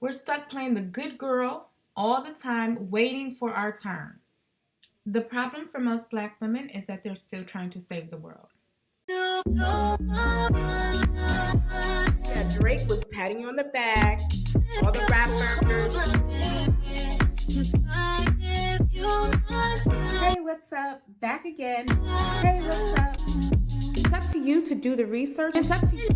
We're stuck playing the good girl all the time, waiting for our turn. The problem for most black women is that they're still trying to save the world. Yeah, Drake was patting you on the back, all the rappers. Hey, what's up? Back again. Hey, what's up? It's up to you to do the research. It's up to you.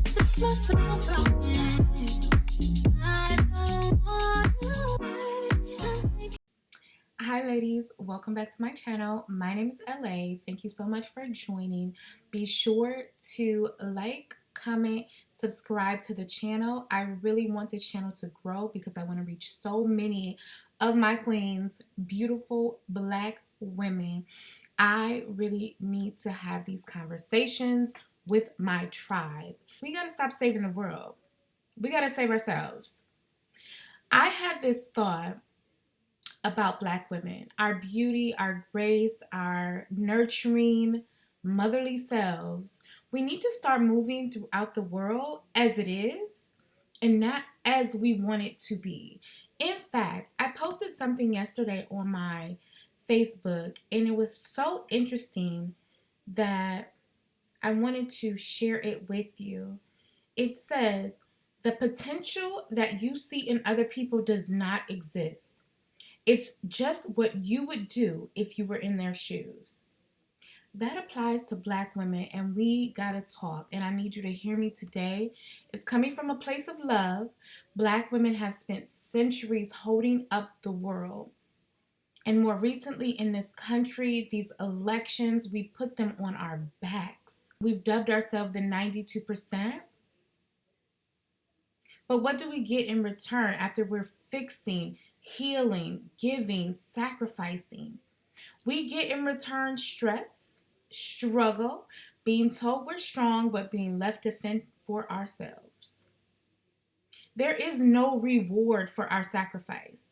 Hi ladies, welcome back to my channel. My name is LA. Thank you so much for joining. Be sure to like, comment, subscribe to the channel. I really want this channel to grow because I want to reach so many of my queens, beautiful black women. I really need to have these conversations with my tribe. We got to stop saving the world. We got to save ourselves. I had this thought about black women, our beauty, our grace, our nurturing, motherly selves. We need to start moving throughout the world as it is and not as we want it to be. In fact, I posted something yesterday on my Facebook and it was so interesting that I wanted to share it with you. It says, the potential that you see in other people does not exist. It's just what you would do if you were in their shoes. That applies to black women, and we gotta talk, and I need you to hear me today. It's coming from a place of love. Black women have spent centuries holding up the world. And more recently in this country, these elections, we put them on our backs. We've dubbed ourselves the 92%. But what do we get in return after we're fixing, healing, giving, sacrificing? We get in return stress, struggle, being told we're strong, but being left to fend for ourselves. There is no reward for our sacrifice.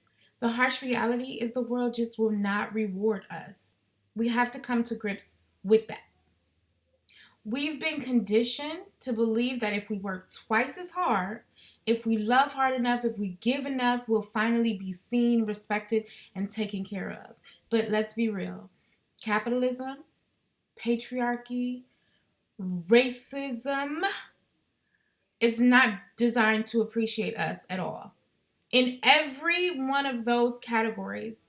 The harsh reality is the world just will not reward us. We have to come to grips with that. We've been conditioned to believe that if we work twice as hard, if we love hard enough, if we give enough, we'll finally be seen, respected, and taken care of. But let's be real. Capitalism, patriarchy, racism is not designed to appreciate us at all. In every one of those categories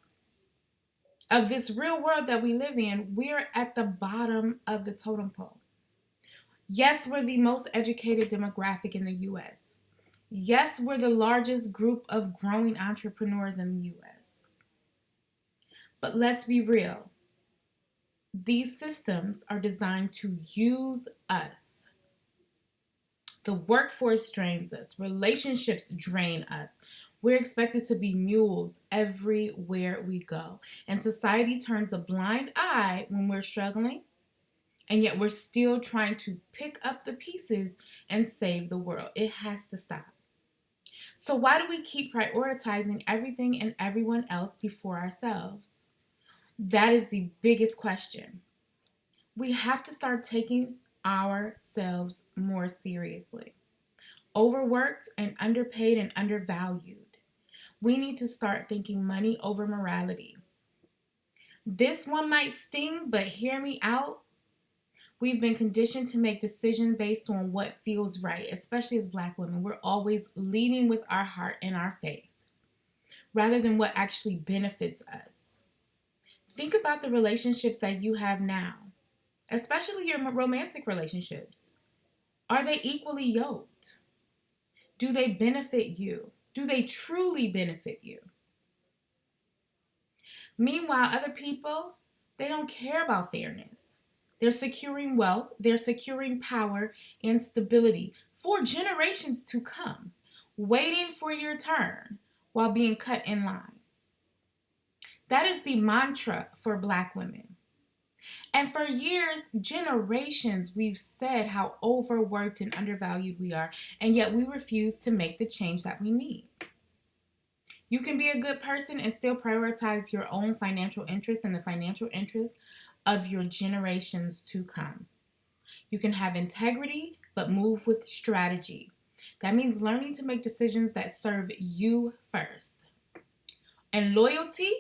of this real world that we live in, we're at the bottom of the totem pole. Yes, we're the most educated demographic in the U.S. Yes, we're the largest group of growing entrepreneurs in the U.S. But let's be real. These systems are designed to use us. The workforce drains us. Relationships drain us. We're expected to be mules everywhere we go. And society turns a blind eye when we're struggling. And yet we're still trying to pick up the pieces and save the world. It has to stop. So why do we keep prioritizing everything and everyone else before ourselves? That is the biggest question. We have to start taking ourselves more seriously. Overworked and underpaid and undervalued. We need to start thinking money over morality. This one might sting, but hear me out. We've been conditioned to make decisions based on what feels right, especially as black women. We're always leading with our heart and our faith rather than what actually benefits us. Think about the relationships that you have now, especially your romantic relationships. Are they equally yoked? Do they benefit you? Do they truly benefit you? Meanwhile, other people, they don't care about fairness. They're securing wealth, they're securing power and stability for generations to come, waiting for your turn while being cut in line. That is the mantra for black women. And for years, generations, we've said how overworked and undervalued we are, and yet we refuse to make the change that we need. You can be a good person and still prioritize your own financial interests and the financial interests of your generations to come. You can have integrity, but move with strategy. That means learning to make decisions that serve you first. And loyalty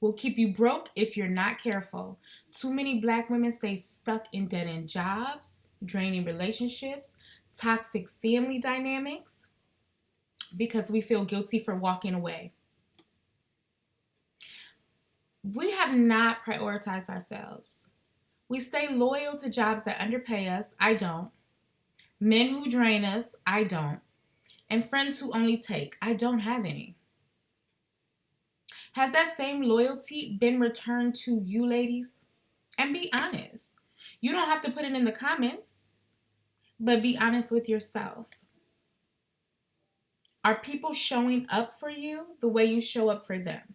will keep you broke if you're not careful. Too many Black women stay stuck in dead-end jobs, draining relationships, toxic family dynamics because we feel guilty for walking away. We have not prioritized ourselves. We stay loyal to jobs that underpay us. I don't. Men who drain us. I don't. And friends who only take. I don't have any. Has that same loyalty been returned to you, ladies? And be honest. You don't have to put it in the comments, but be honest with yourself. Are people showing up for you the way you show up for them?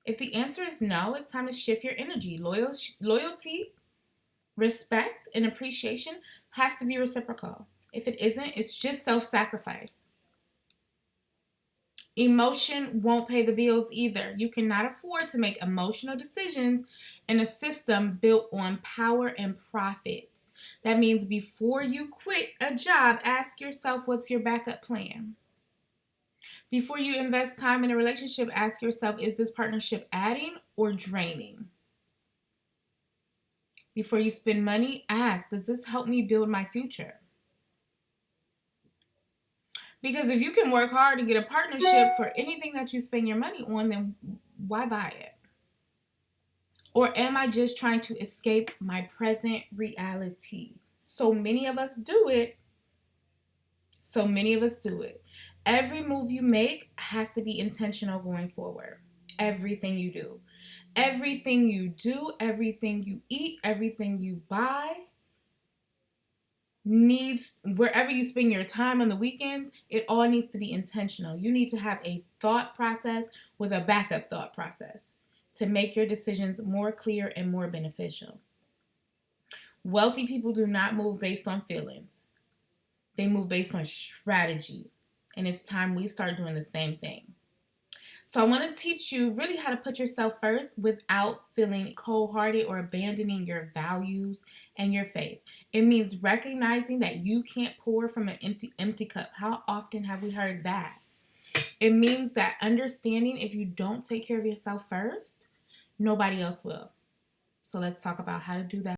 If the answer is no, it's time to shift your energy. Loyalty, respect, and appreciation has to be reciprocal. If it isn't, it's just self-sacrifice. Emotion won't pay the bills either. You cannot afford to make emotional decisions in a system built on power and profit. That means before you quit a job, ask yourself, what's your backup plan? Before you invest time in a relationship, ask yourself, is this partnership adding or draining? Before you spend money, ask, does this help me build my future? Because if you can work hard to get a partnership for anything that you spend your money on, then why buy it? Or am I just trying to escape my present reality? So many of us do it. Every move you make has to be intentional going forward. Everything you do. Everything you do, everything you eat, everything you buy needs, wherever you spend your time on the weekends, it all needs to be intentional. You need to have a thought process with a backup thought process to make your decisions more clear and more beneficial. Wealthy people do not move based on feelings. They move based on strategy. And it's time we start doing the same thing. So I want to teach you really how to put yourself first without feeling cold-hearted or abandoning your values and your faith. It means recognizing that you can't pour from an empty cup. How often have we heard that? It means that understanding if you don't take care of yourself first, nobody else will. So let's talk about how to do that.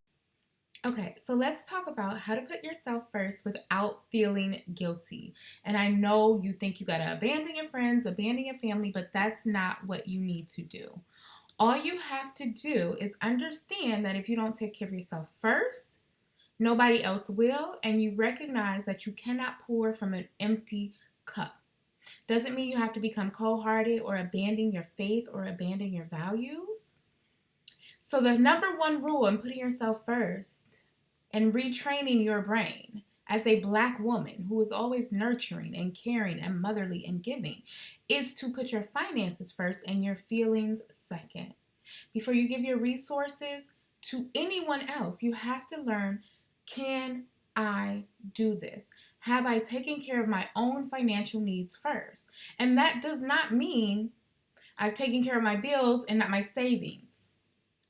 Okay, so let's talk about how to put yourself first without feeling guilty. And I know you think you gotta abandon your friends, abandon your family, but that's not what you need to do. All you have to do is understand that if you don't take care of yourself first, nobody else will, and you recognize that you cannot pour from an empty cup. Doesn't mean you have to become cold-hearted or abandon your faith or abandon your values. So the number one rule in putting yourself first and retraining your brain as a Black woman who is always nurturing and caring and motherly and giving is to put your finances first and your feelings second. Before you give your resources to anyone else, you have to learn, can I do this? Have I taken care of my own financial needs first? And that does not mean I've taken care of my bills and not my savings.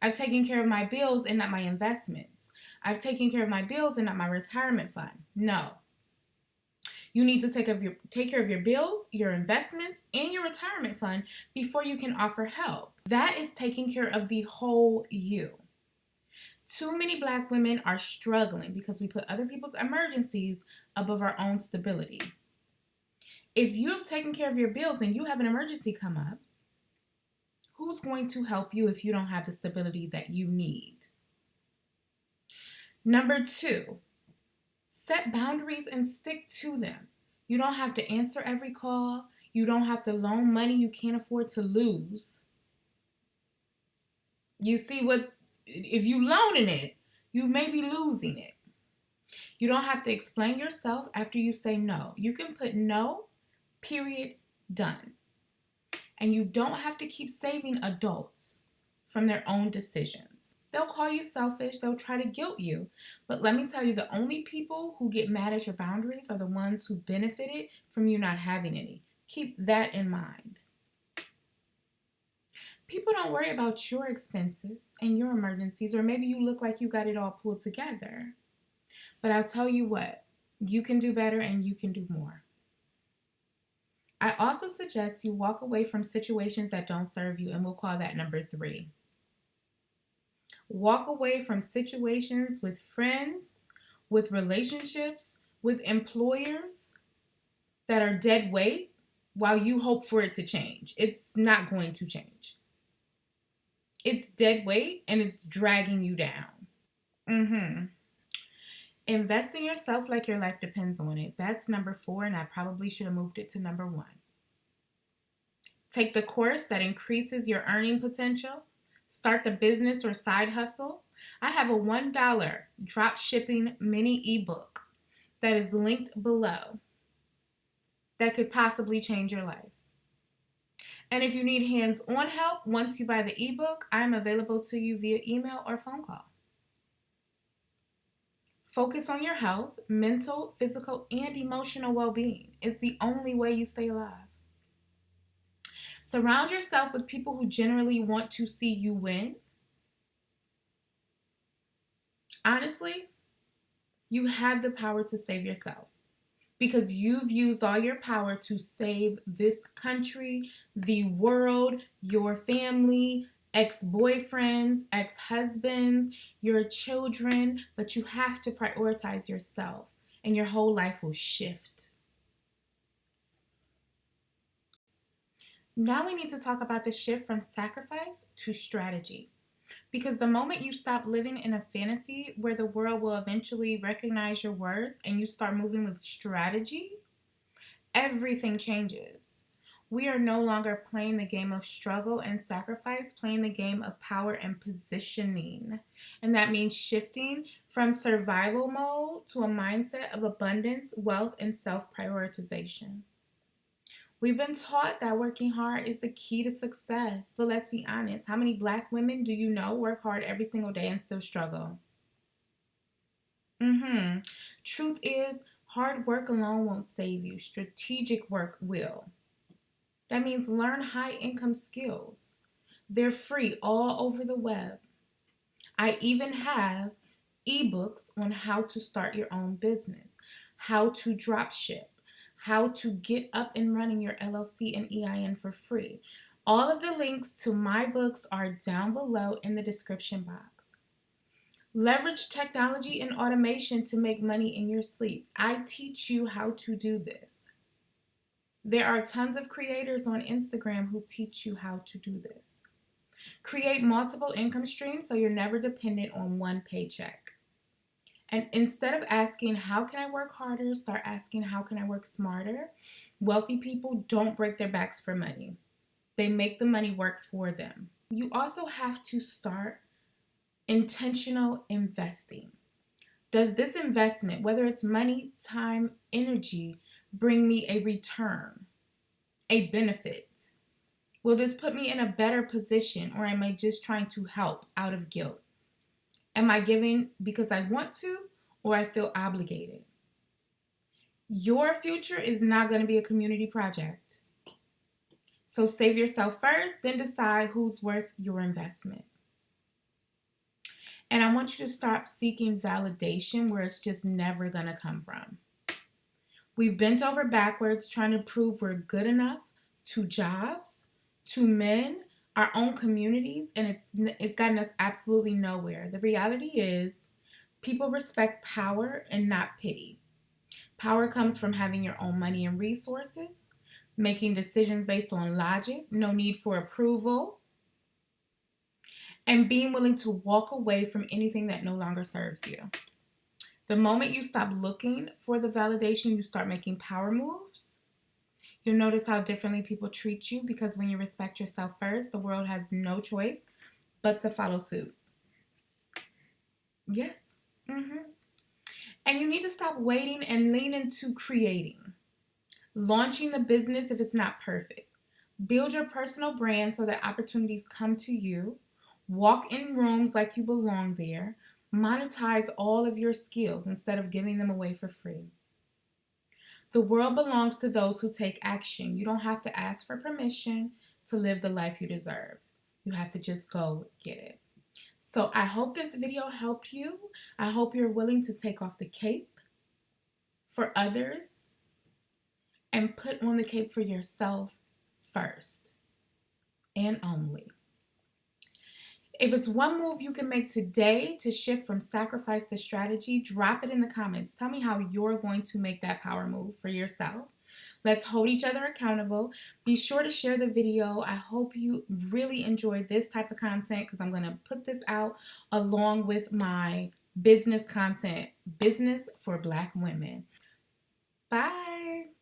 I've taken care of my bills and not my investments. I've taken care of my bills and not my retirement fund. No. You need to take care of your bills, your investments, and your retirement fund before you can offer help. That is taking care of the whole you. Too many Black women are struggling because we put other people's emergencies above our own stability. If you have taken care of your bills and you have an emergency come up, who's going to help you if you don't have the stability that you need? Number 2, set boundaries and stick to them. You don't have to answer every call. You don't have to loan money you can't afford to lose. You see, if you loaning it, you may be losing it. You don't have to explain yourself after you say no. You can put no, period, done. And you don't have to keep saving adults from their own decisions. They'll call you selfish. They'll try to guilt you. But let me tell you, the only people who get mad at your boundaries are the ones who benefited from you not having any. Keep that in mind. People don't worry about your expenses and your emergencies, or maybe you look like you got it all pulled together. But I'll tell you what, You can do better and you can do more. I also suggest you walk away from situations that don't serve you, and we'll call that number 3. Walk away from situations with friends, with relationships, with employers that are dead weight while you hope for it to change. It's not going to change. It's dead weight and it's dragging you down. Invest in yourself like your life depends on it. That's number 4, and I probably should have moved it to number 1. Take the course that increases your earning potential. Start the business or side hustle. I have a $1 drop shipping mini ebook that is linked below that could possibly change your life. And if you need hands-on help once you buy the ebook, I'm available to you via email or phone call. Focus on your health, mental, physical, and emotional well-being. It's the only way you stay alive. Surround yourself with people who generally want to see you win. Honestly, you have the power to save yourself because you've used all your power to save this country, the world, your family, ex-boyfriends, ex-husbands, your children, but you have to prioritize yourself and your whole life will shift. Now we need to talk about the shift from sacrifice to strategy. Because the moment you stop living in a fantasy where the world will eventually recognize your worth and you start moving with strategy, everything changes. We are no longer playing the game of struggle and sacrifice, playing the game of power and positioning. And that means shifting from survival mode to a mindset of abundance, wealth, and self-prioritization. We've been taught that working hard is the key to success, but let's be honest. How many Black women do you know work hard every single day and still struggle? Truth is, hard work alone won't save you. Strategic work will. That means learn high income skills. They're free all over the web. I even have ebooks on how to start your own business, how to drop ship, how to get up and running your LLC and EIN for free. All of the links to my books are down below in the description box. Leverage technology and automation to make money in your sleep. I teach you how to do this. There are tons of creators on Instagram who teach you how to do this. Create multiple income streams so you're never dependent on one paycheck. And instead of asking, how can I work harder, start asking, how can I work smarter? Wealthy people don't break their backs for money. They make the money work for them. You also have to start intentional investing. Does this investment, whether it's money, time, energy, bring me a return, a benefit? Will this put me in a better position, or am I just trying to help out of guilt? Am I giving because I want to, or I feel obligated? Your future is not going to be a community project. So save yourself first, then decide who's worth your investment. And I want you to stop seeking validation where it's just never going to come from. We've bent over backwards trying to prove we're good enough to jobs, to men, our own communities, and it's gotten us absolutely nowhere. The reality is people respect power and not pity. Power comes from having your own money and resources, making decisions based on logic, no need for approval, and being willing to walk away from anything that no longer serves you. The moment you stop looking for the validation, you start making power moves. You'll notice how differently people treat you because when you respect yourself first, the world has no choice but to follow suit. Yes. And you need to stop waiting and lean into creating. Launching the business if it's not perfect. Build your personal brand so that opportunities come to you. Walk in rooms like you belong there. Monetize all of your skills instead of giving them away for free. The world belongs to those who take action. You don't have to ask for permission to live the life you deserve. You have to just go get it. So I hope this video helped you. I hope you're willing to take off the cape, for others and put on the cape for yourself first and only. If it's one move you can make today to shift from sacrifice to strategy, drop it in the comments. Tell me how you're going to make that power move for yourself. Let's hold each other accountable. Be sure to share the video. I hope you really enjoy this type of content because I'm going to put this out along with my business content, Business for Black Women. Bye.